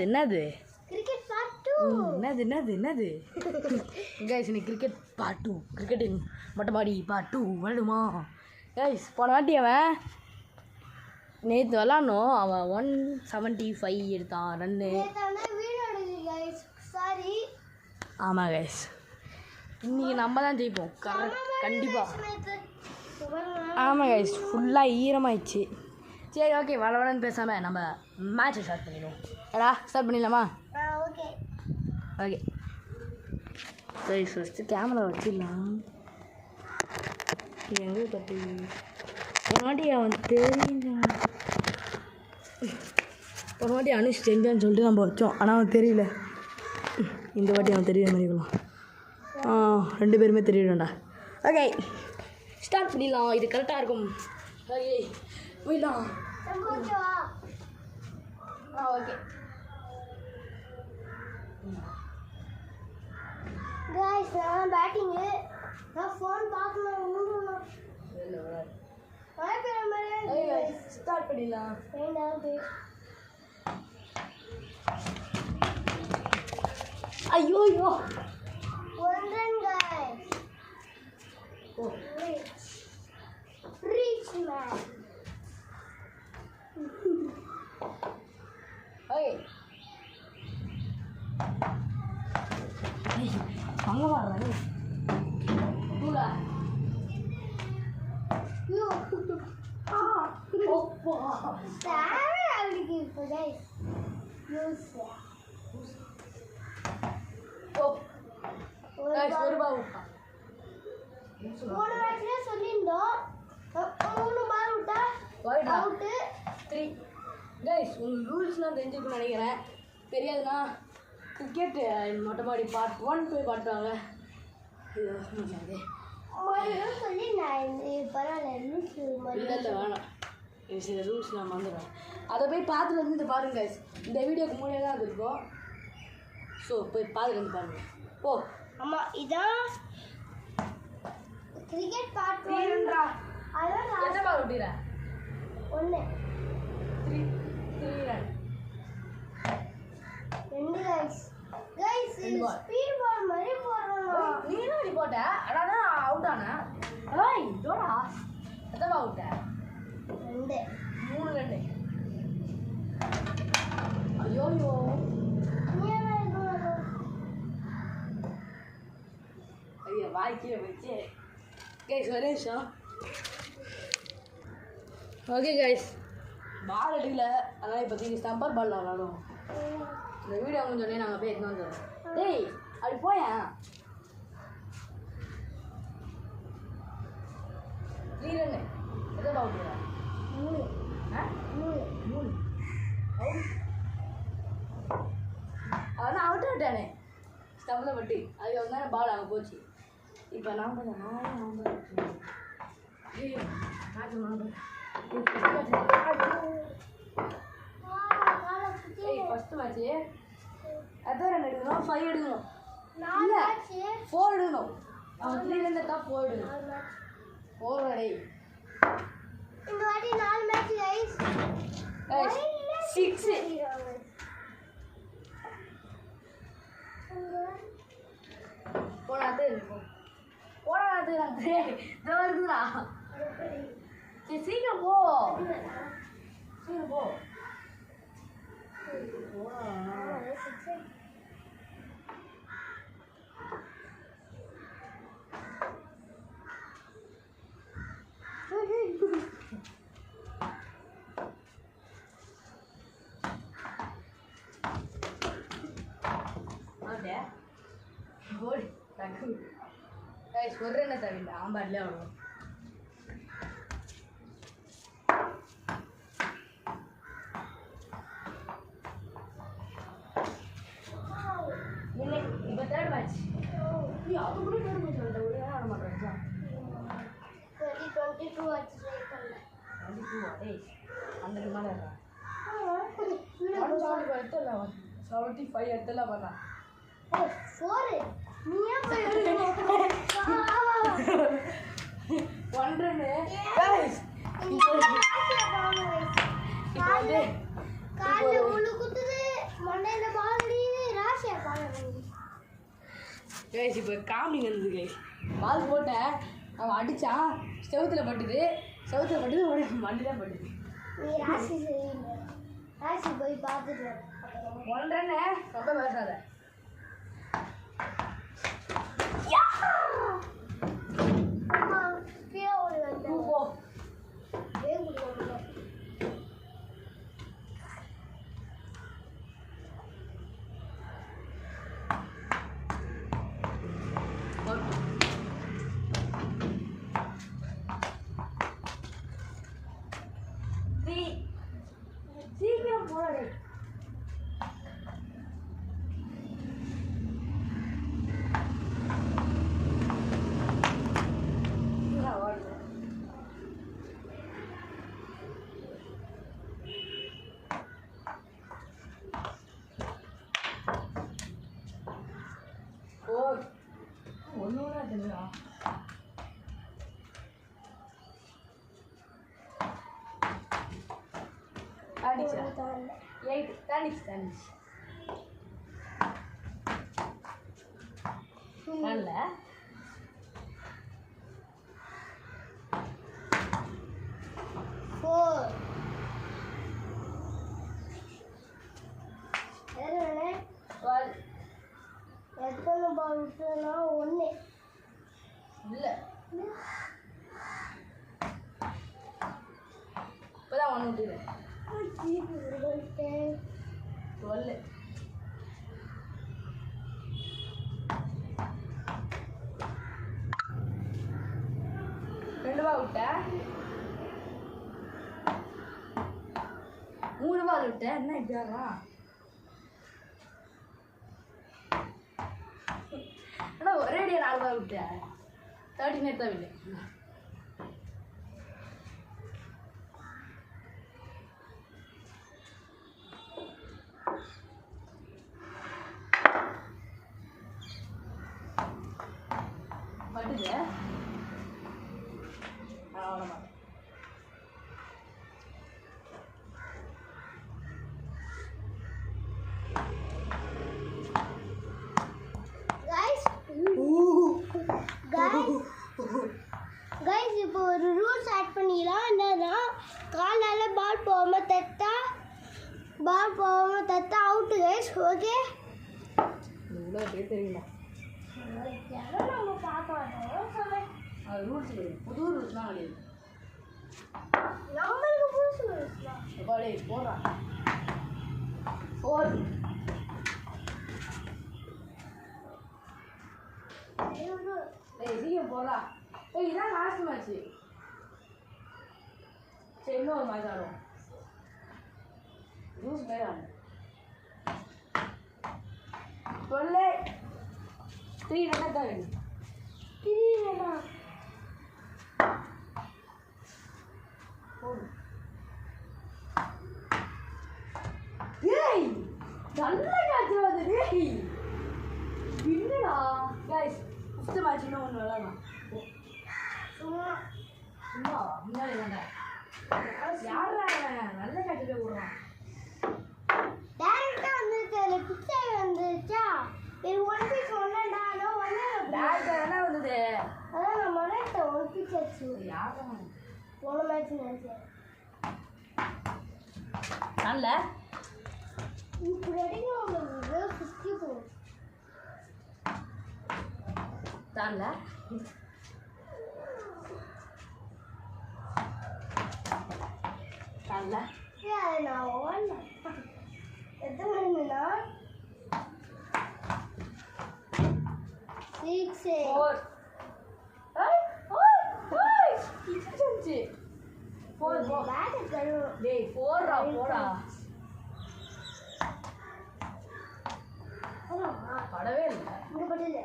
என்னது cricket part 2 என்னது guys இன்னைக்கு கிரிக்கெட் பார்ட் 2 கிரிக்கெட்டின் மொட்டமாடி பார்ட் 2 விளையாடுமா கைஸ் போன வாட்டி அவன் நேற்று விளாட்னோம் அவன் 175 எடுத்தான் ரன்னு ஆமாம் கைஸ் இன்றைக்கி நம்ம தான் ஜெயிப்போம் கண்டிப்பாக ஆமாம் கைஸ் ஃபுல்லாக ஈரமாயிடுச்சு சரி ஓகே வளவலன்னு பேசாமல் நம்ம மேட்ச்சை ஸ்டார்ட் பண்ணிடுவோம் ஏடா ஸ்டார்ட் பண்ணிடலாமா ஓகே சரி ஃபஸ்ட்டு கேமரா வச்சிடலாம் எங்கே தட்டி ஒரு வாட்டி அவன் தெரிஞ்சான் ஒரு வாட்டி அனுஷ் தெரிஞ்சான்னு சொல்லிட்டு நம்ம வச்சோம் ஆனால் அவன் தெரியல இந்த வாட்டி அவன் தெரியல மாதிரிக்கலாம் ரெண்டு பேருமே தெரியலண்டா ஓகே ஸ்டார்ட் பண்ணிடலாம் இது கரெக்டாக இருக்கும் ஓகே போயிடலாம் ஓகே गाइस நான் பேட்டிங் நான் ஃபோன் பார்க்கணும் இல்ல வராது ஹாய் பேரமரே ஓகே ஸ்டார்ட் பண்ணிடலாம் வேண்டாம் ஐயோ one run guys ஓ reach man ஓகே அங்க வர்றானே தூளா யூ ஓப்பா சாரி அடிக்கு guys யூஸ் ஓ गाइस ஒரு பால் போன மேட்ச்ல சொல்லிருந்தோம் 3 பால் விட்டா அவுட் 3 गाइस உங்களுக்கு ரூல்ஸ்லாம் தெரிஞ்சிருக்கும்னு நினைக்கிறேன் தெரியாதுன்னா கிரிக்கெட் மொட்டமாடி பார்ட் 1 போய் பார்த்தாங்க இது முடியாது மறுபடியும் சொல்லி நான் பரவாயில்ல ரூல்ஸ் இல்லை வேணாம் இது சில ரூல்ஸ் நான் மறந்துடுறேன் அதை போய் பார்த்துட்டு வந்து பாருங்க guys இந்த வீடியோக்கு முன்னாடியே தான் அது இருக்கும் ஸோ போய் பார்த்துட்டு வந்து பாருங்க போ அம்மா இதான் கிரிக்கெட் பார்ட் 1 அதான் எத்தனை பால் விட்டுற 1 3 ரன் 2 गाइस ஸ்பீட் பால் மாதிரி போறோம் நீ என்ன நீ போட்ட அதான் அவுட் ஆன ஏய் டோடா எத்தனை பால் விட்ட 2 3 ரன் ஐயோ ஐயா வாய்க்கே வச்சு கைஸ் ஒரே நிமிஷம் ஓகே கைஸ் பால் அடிக்கல அதனால் இப்போதைக்கு ஸ்டம்பர் பால் விளாடும் இந்த வீடியோ கொஞ்சம் நாங்கள் போய் எடுத்து வந்துடுறோம் டேய் அப்படி போயேன் 3 ரன் எதோ அவுட் 3 அவன் அவுட் ஆகிட்டானே ஸ்டம்பில் பட்டி அது வந்தானே பால் அங்கே போச்சு இப்போ நான் ஃபஸ்ட்டு மேட்ச்சு எத்தனை ரன் எடுக்கணும் 5 எடுக்கணும் 4 எடுக்கணும் அவன் 3 ரன் எடுத்தா 4 எடுக்கணும் 4 அடே இந்த வாட்டி 4 மேட்ச் गाइस 6 போடாது இருக்குதா சரி சீக்கிரம் போ போடு தக்கு கைஸ் ஒரு என்ன தவிர ஆம்பாட்லேயே ஆடுவோம் இப்போ தேர்ட் மேட்ச் அது கூட தேர்ட் மேட்ச் வந்து ஒரே ஆட மாட்டேன் 22 வாட்ச் ட்ரை பண்ணல 22 அதே அந்த மேலே இருக்கா 75 எடுத்தலாம் பண்ணா 4 நீயே போய் 1 ரன் गाइस இப்போ வந்து கால்ல உள்ள குத்துது மண்டையில பால் அடிக்குது ராசியா பால் அடிக்குது கைஸ் இப்போ காமெடி நடந்தது கைஸ் பால் போட்டேன் அவன் அடித்தான் செவுத்தில் பட்டுது மண்ணில் பட்டுது நீ ராசி சரியில்லை ராசி போய் பார்த்துட்டு ஒன்றரை ரொம்ப பேசாத அம்மா கீழே ஓடி வந்தேன் போ சீக்கிரம் போடு ஒன்றும் தெரியுதா நல்ல எத்தனை பால் விட்டுனா ஒன்று இல்லை இப்போதான் ஒன்று விட்டுக்கிறேன் 12 2 பால் விட்டேன் 3 பால் விட்டேன் என்ன இப்படி ஆகலாம் ஆனால் ஒரே அடியாக 4 பால் விட்டேன் 13 எடுத்தவில்லை பட்டுது அவ்வளோதான் கைஸ் இப்போ ஒரு ரூல்ஸ் ஆட் பண்ணிடலாம் என்னன்னா காலால் பால் போகாமல் தத்தா அவுட்டு கைஸ் ஓகே இவ்வளோ பேர் தெரியுமா நம்ம பார்க்க மாட்டோம் அது ரூல்ஸ் கிடையாது புது ரூல்ஸ்லாம் கிடையாது நம்மளுக்கு புதுசு ரூல்ஸ் தான் பாடே போடுறான் 4 சீக்கிரம் போடலாம் இதான் லாஸ்ட் மேட்ச்சு சரி இன்னொரு மேட்ச் ஆடும் ரூல்ஸ் மேலே ஆடும் 3 ரன் தான் வேணும் டேய் நல்ல கேட்ச் வருது டேய் என்னடா गाइस ஃபர்ஸ்ட் மேட்ச் இன்னும் ஒன்று விளையாடலாம் சும்மா முன்னாடி வேண்டா யாரா நல்ல கேட்ச் போய் விடுறான் டைரக்டா வந்து பிக்சர் வந்துச்சா இது ஒன் பீஸ் ஒன்னடா நோ ஒன்னே டைரக்டா என்ன வந்தது அதான் நான் மறட்ட ஒன் பீஸ் ஆச்சு யாரா போன மேட்ச் நினைச்சேன் நல்ல இப்படி அடிங்க உங்களுக்கு 50 போகும் தான்ல தான்ல அது நான் ஓடல எத்தனை மணினா 6 4 ஏய் ஓய் இது 4 போ பேட் கரு டேய் 4 ரா போடா படவே இல்லை இங்க பட்டல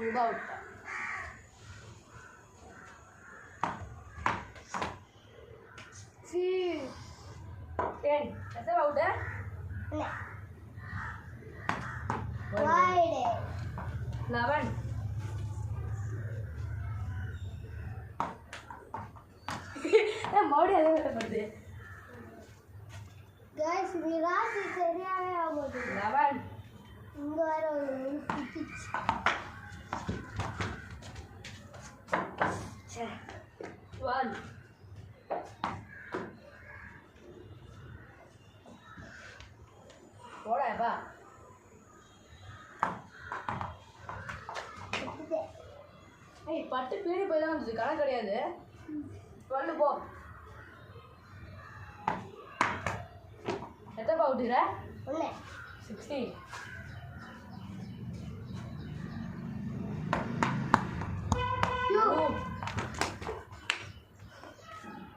about 10 that's about it wide 11 மறுபடியும் அதே வருது கைஸ் இந்த ராசி சரியாவே ஆகுது 11 இங்க வர ஒரு குட்டிச்சு சே 12 போடா ஏய் பட்டு பீடி போய் தான் வந்தது கணக்கு கிடையாது 12 போ எத்தனை பவுட்டுற 1 16 2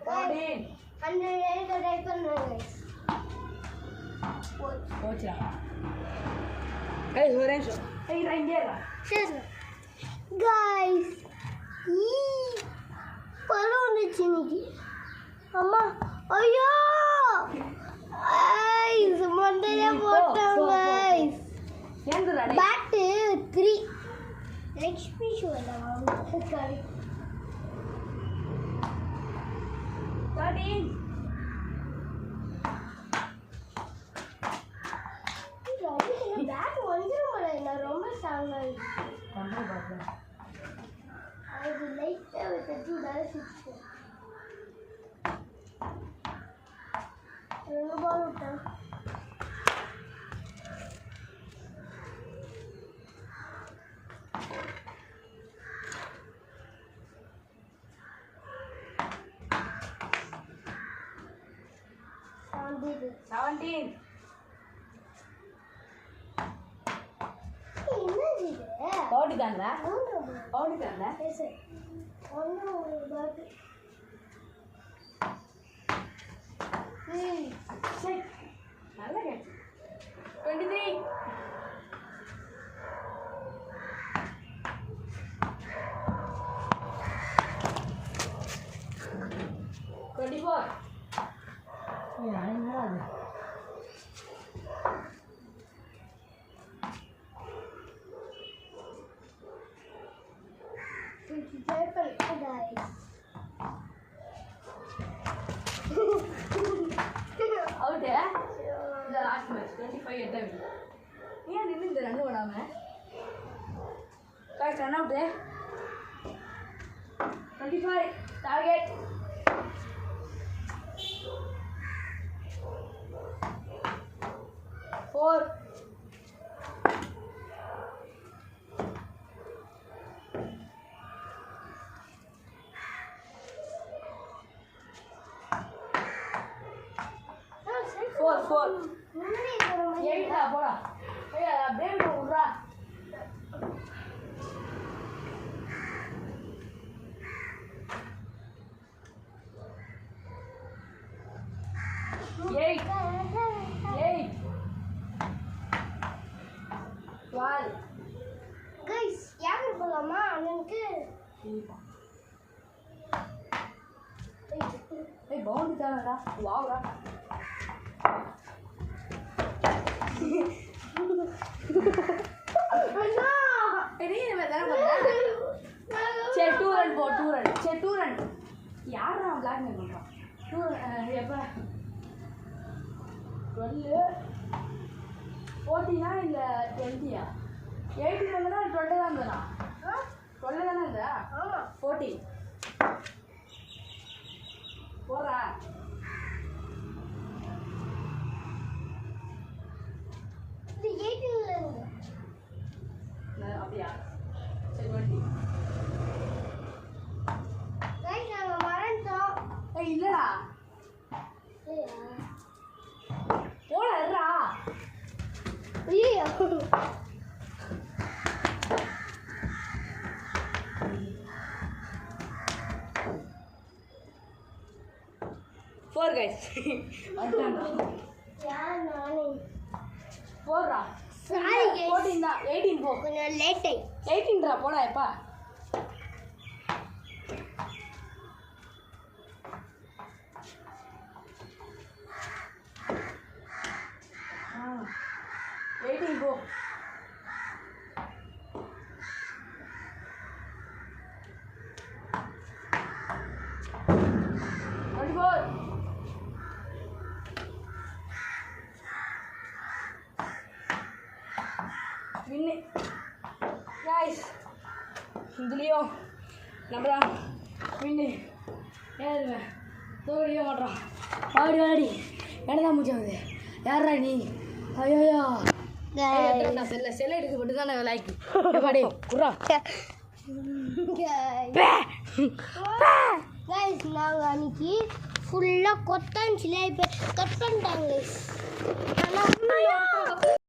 14 100 ட்ரை பண்ணுங்க போச்சுடா கைஸ் ஒரு நிமிஷம் ஏய் இங்கே இருடா சரி கைஸ் பழம் வந்துச்சு இன்னைக்கு அம்மா ஐயோ ஐஸ் மண்டையில போட்டோம் கைஸ் சேர்ந்துடா பேட்டு 3 லக்ஷ்மி ஷோல வாங்க 13 பேட் வந்துடும் நான் ரொம்ப ஸ்ட்ராங் அது லைட்டாக வச்சு சிக்ஸ் 2 பால் விட்டேன் செவன்டீன் என்னது இது பவுடி தாங்களா பவுடி தாங்களா சரி ஒன்று ஒரு பேட்டு சரி நல்லா கேட்டு 23 24 என்னடா அது அவுட் இந்த லாஸ்ட் மேட்ச் 25 எட்ட விடு ஏன் நின்று இந்த ரன் ஓடாம correct run out 25 target four ஏய்டா போடா ஏய் அப்படியே விடுறா ஏய் 12 கைஸ் யார் போலாமா அண்ணனுக்கு ஏய் பவுண்ட் தானடா வாவ்டா அண்ணா பெரிய வேற பண்ணா சரி 2 ரன் போ 2 ரன் சரி 2 ரன் யாரா பிளாக் மேல் பண்றான் 2 எப்ப 12 14 இல்ல 20 18 வந்தா 12 தான் இருந்தா 12 தானே இருந்தா ஆமா 14 போறா இது 18ல இருந்து அப்படியா சரி 20 கைஸ் நாங்க மறந்தோம் ஏய் இல்லடா போடா இருடா ஐயோ 4 guys யார் நானே 4 ரா சாரி 14 தான் 18 போ கொஞ்சம் லேட் ஆயி 18 ரா போடா எப்பா போ வின்னு கைஸ் இதுலேயும் நம்ம தான் வின்னு ஏன் தோடியே மாட்டோம் ஆடி ஆடி எனதான் முடிச்சாகுது யாரா நீ ஐயோ நான் செல்ல எடுக்க மட்டும் தான் லைக் பாடி குர்ரா கைஸ் நாங்கள் அன்னைக்கு ஃபுல்லாக கொத்தாஞ்சிலே இப்போ கட் பண்ணிட்டாங்க கைஸ் ஆனால்